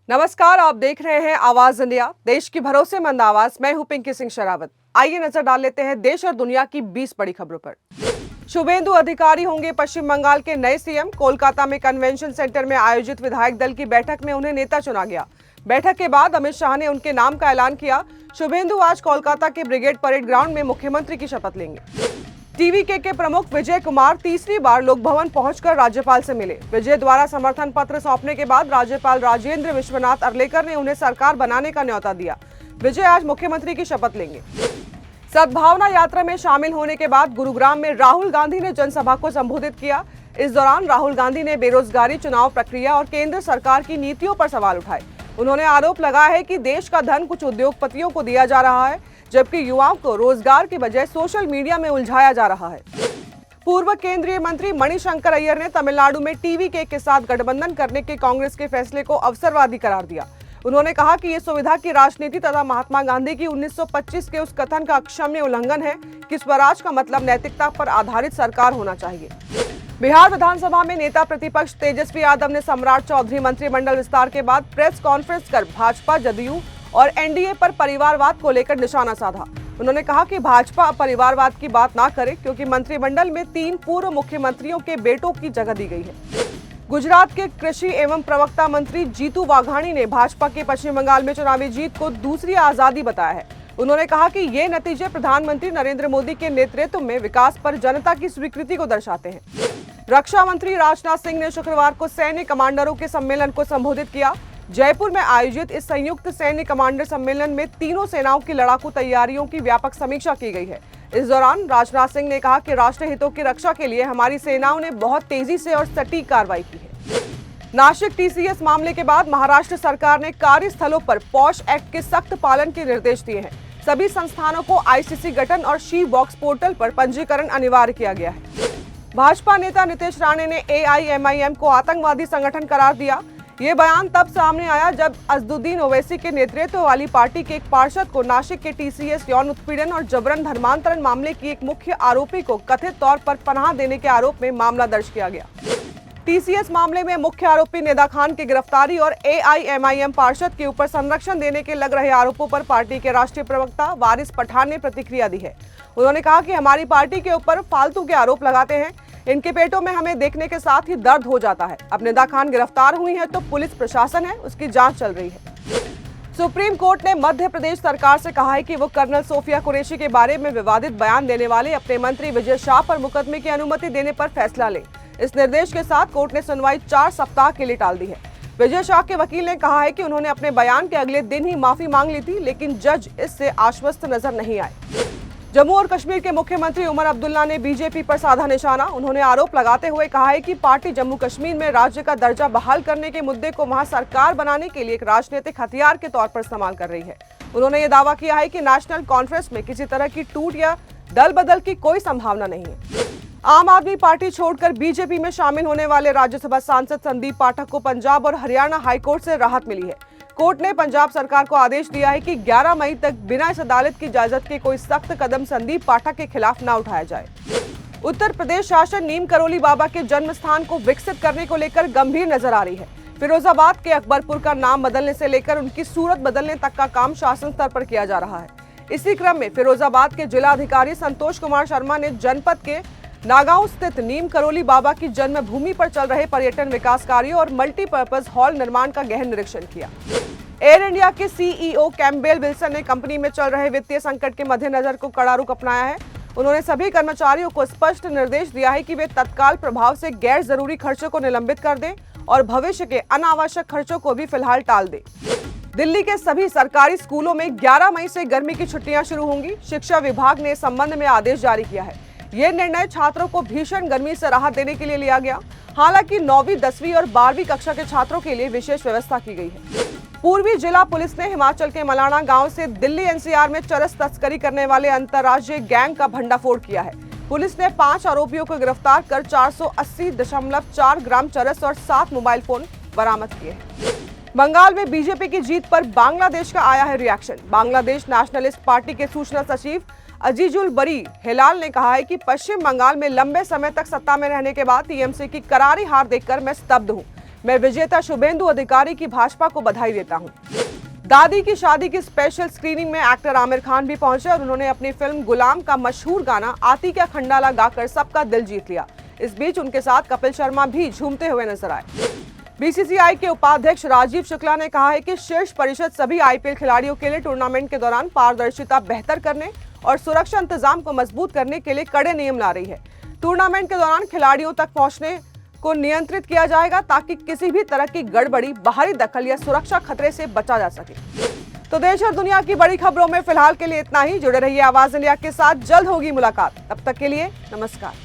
नमस्कार, आप देख रहे हैं आवाज इंडिया, देश की भरोसेमंद आवाज। मैं हूं पिंकी सिंह शरावत। आइए नजर डाल लेते हैं देश और दुनिया की 20 बड़ी खबरों पर। शुभेंदु अधिकारी होंगे पश्चिम बंगाल के नए सीएम। कोलकाता में कन्वेंशन सेंटर में आयोजित विधायक दल की बैठक में उन्हें नेता चुना गया। बैठक के बाद अमित शाह ने उनके नाम का ऐलान किया। शुभेंदु आज कोलकाता के ब्रिगेड परेड ग्राउंड में मुख्यमंत्री की शपथ लेंगे। टीवीके के प्रमुख विजय कुमार तीसरी बार लोक भवन पहुंचकर राज्यपाल से मिले। विजय द्वारा समर्थन पत्र सौंपने के बाद राज्यपाल राजेंद्र विश्वनाथ अर्लेकर ने उन्हें सरकार बनाने का न्योता दिया। विजय आज मुख्यमंत्री की शपथ लेंगे। सद्भावना यात्रा में शामिल होने के बाद गुरुग्राम में राहुल गांधी ने जनसभा को संबोधित किया। इस दौरान राहुल गांधी ने बेरोजगारी, चुनाव प्रक्रिया और केंद्र सरकार की नीतियों पर सवाल उठाए। उन्होंने आरोप लगाया है कि देश का धन कुछ उद्योगपतियों को दिया जा रहा है, जबकि युवाओं को रोजगार की बजाय सोशल मीडिया में उलझाया जा रहा है। पूर्व केंद्रीय मंत्री मणिशंकर अय्यर ने तमिलनाडु में टीवीके के साथ गठबंधन करने के कांग्रेस के फैसले को अवसरवादी करार दिया। उन्होंने कहा कि ये सुविधा की राजनीति तथा महात्मा गांधी की 1925 के उस कथन का अक्षम्य उल्लंघन है कि स्वराज का मतलब नैतिकता पर आधारित सरकार होना चाहिए। बिहार विधानसभा में नेता प्रतिपक्ष तेजस्वी यादव ने सम्राट चौधरी मंत्रिमंडल विस्तार के बाद प्रेस कॉन्फ्रेंस कर भाजपा, जदयू और एनडीए पर परिवारवाद को लेकर निशाना साधा। उन्होंने कहा कि भाजपा परिवारवाद की बात ना करे, क्योंकि मंत्रिमंडल में 3 पूर्व मुख्यमंत्रियों के बेटों की जगह दी गई है। गुजरात के कृषि एवं प्रवक्ता मंत्री जीतू वाघाणी ने भाजपा के पश्चिम बंगाल में चुनावी जीत को दूसरी आजादी बताया है। उन्होंने कहा कि ये नतीजे प्रधानमंत्री नरेंद्र मोदी के नेतृत्व में विकास पर जनता की स्वीकृति को दर्शाते हैं। रक्षा मंत्री राजनाथ सिंह ने शुक्रवार को सैन्य कमांडरों के सम्मेलन को संबोधित किया। जयपुर में आयोजित इस संयुक्त सैन्य कमांडर सम्मेलन में तीनों सेनाओं की लड़ाकू तैयारियों की व्यापक समीक्षा की गई है। इस दौरान राजनाथ सिंह ने कहा कि राष्ट्र हितों की रक्षा के लिए हमारी सेनाओं ने बहुत तेजी से और सटीक कार्रवाई की है। नासिक टीसीएस मामले के बाद महाराष्ट्र सरकार ने कार्यस्थलों पर पॉश एक्ट के सख्त पालन के निर्देश दिए हैं। सभी संस्थानों को आईसीसी गठन और शी बॉक्स पोर्टल पर पंजीकरण अनिवार्य किया गया है। भाजपा नेता नीतीश राणे ने एआईएमआईएम को आतंकवादी संगठन करार दिया। ये बयान तब सामने आया जब अजदुद्दीन ओवैसी के नेतृत्व वाली पार्टी के एक पार्षद को नासिक के टीसीएस यौन उत्पीड़न और जबरन धर्मांतरण मामले की एक मुख्य आरोपी को कथित तौर पर पनाह देने के आरोप में मामला दर्ज किया गया। टीसीएस मामले में मुख्य आरोपी निदा खान की गिरफ्तारी और एआईएमआईएम पार्षद के ऊपर संरक्षण देने के लग रहे आरोपों पर पार्टी के राष्ट्रीय प्रवक्ता वारिस पठान ने प्रतिक्रिया दी है। उन्होंने कहा कि हमारी पार्टी के ऊपर फालतू के आरोप लगाते हैं, इनके पेटों में हमें देखने के साथ ही दर्द हो जाता है। अब निदा खान गिरफ्तार हुई है तो पुलिस प्रशासन है, उसकी जांच चल रही है। सुप्रीम कोर्ट ने मध्य प्रदेश सरकार से कहा है कि वो कर्नल सोफिया कुरैशी के बारे में विवादित बयान देने वाले अपने मंत्री विजय शाह पर मुकदमे की अनुमति देने पर फैसला ले। इस निर्देश के साथ कोर्ट ने सुनवाई 4 सप्ताह के लिए टाल दी है। विजय शाह के वकील ने कहा है कि उन्होंने अपने बयान के अगले दिन ही माफी मांग ली थी, लेकिन जज इससे आश्वस्त नजर नहीं आए। जम्मू और कश्मीर के मुख्यमंत्री उमर अब्दुल्ला ने बीजेपी पर साधा निशाना। उन्होंने आरोप लगाते हुए कहा है कि पार्टी जम्मू कश्मीर में राज्य का दर्जा बहाल करने के मुद्दे को वहां सरकार बनाने के लिए एक राजनीतिक हथियार के तौर पर इस्तेमाल कर रही है। उन्होंने ये दावा किया है कि नेशनल कॉन्फ्रेंस में किसी तरह की टूट या दल बदल की कोई संभावना नहीं है। आम आदमी पार्टी छोड़कर बीजेपी में शामिल होने वाले राज्यसभा सांसद संदीप पाठक को पंजाब और हरियाणा हाईकोर्ट से राहत मिली है। कोर्ट ने पंजाब सरकार को आदेश दिया है कि 11 मई तक बिना इस अदालत की इजाजत के कोई सख्त कदम संदीप पाठक के खिलाफ न उठाया जाए। उत्तर प्रदेश शासन नीम करोली बाबा के जन्म स्थान को विकसित करने को लेकर गंभीर नजर आ रही है। फिरोजाबाद के अकबरपुर का नाम बदलने से लेकर उनकी सूरत बदलने तक का काम शासन स्तर पर किया जा रहा है। इसी क्रम में फिरोजाबाद के जिलाधिकारी संतोष कुमार शर्मा ने जनपद के नागांव स्थित नीम करोली बाबा की जन्मभूमि पर चल रहे पर्यटन विकास कार्यों और मल्टीपर्पज हॉल निर्माण का गहन निरीक्षण किया। एयर इंडिया के सीईओ कैम्पबेल विल्सन ने कंपनी में चल रहे वित्तीय संकट के मद्देनजर को कड़ा रुख अपनाया है। उन्होंने सभी कर्मचारियों को स्पष्ट निर्देश दिया है कि वे तत्काल प्रभाव से गैर जरूरी खर्चों को निलंबित कर दें और भविष्य के अनावश्यक खर्चों को भी फिलहाल टाल दें। दिल्ली के सभी सरकारी स्कूलों में 11 मई से गर्मी की छुट्टियां शुरू होंगी। शिक्षा विभाग ने इस संबंध में आदेश जारी किया है। ये निर्णय छात्रों को भीषण गर्मी से राहत देने के लिए लिया गया। हालांकि 9वीं, 10वीं और 12वीं कक्षा के छात्रों के लिए विशेष व्यवस्था की गई है। पूर्वी जिला पुलिस ने हिमाचल के मलाना गांव से दिल्ली एनसीआर में चरस तस्करी करने वाले अंतर्राज्यीय गैंग का भंडाफोड़ किया है। पुलिस ने 5 आरोपियों को गिरफ्तार कर 480.4 ग्राम चरस और 7 मोबाइल फोन बरामद किए हैं। बंगाल में बीजेपी की जीत पर बांग्लादेश का आया है रिएक्शन। बांग्लादेश नेशनलिस्ट पार्टी के सूचना सचिव अजीजुल बरी हेलाल ने कहा है कि पश्चिम बंगाल में लंबे समय तक सत्ता में रहने के बाद टीएमसी की करारी हार देखकर मैं स्तब्ध हूं। मैं विजेता शुभेंदु अधिकारी की भाजपा को बधाई देता हूं। दादी की शादी की स्पेशल स्क्रीनिंग में एक्टर आमिर खान भी पहुंचे और उन्होंने अपनी फिल्म गुलाम का मशहूर गाना आती क्या खंडाला गाकर सबका दिल जीत लिया। इस बीच उनके साथ कपिल शर्मा भी झूमते हुए नजर आए। बीसीसीआई के उपाध्यक्ष राजीव शुक्ला ने कहा है कि शीर्ष परिषद सभी आईपीएल खिलाड़ियों के लिए टूर्नामेंट के दौरान पारदर्शिता बेहतर करने और सुरक्षा इंतजाम को मजबूत करने के लिए कड़े नियम ला रही है। टूर्नामेंट के दौरान खिलाड़ियों तक पहुंचने को नियंत्रित किया जाएगा ताकि किसी भी तरह की गड़बड़ी, बाहरी दखल या सुरक्षा खतरे से बचा जा सके। तो देश और दुनिया की बड़ी खबरों में फिलहाल के लिए इतना ही। जुड़े रहिए आवाज इंडिया के साथ, जल्द होगी मुलाकात। तब तक के लिए नमस्कार।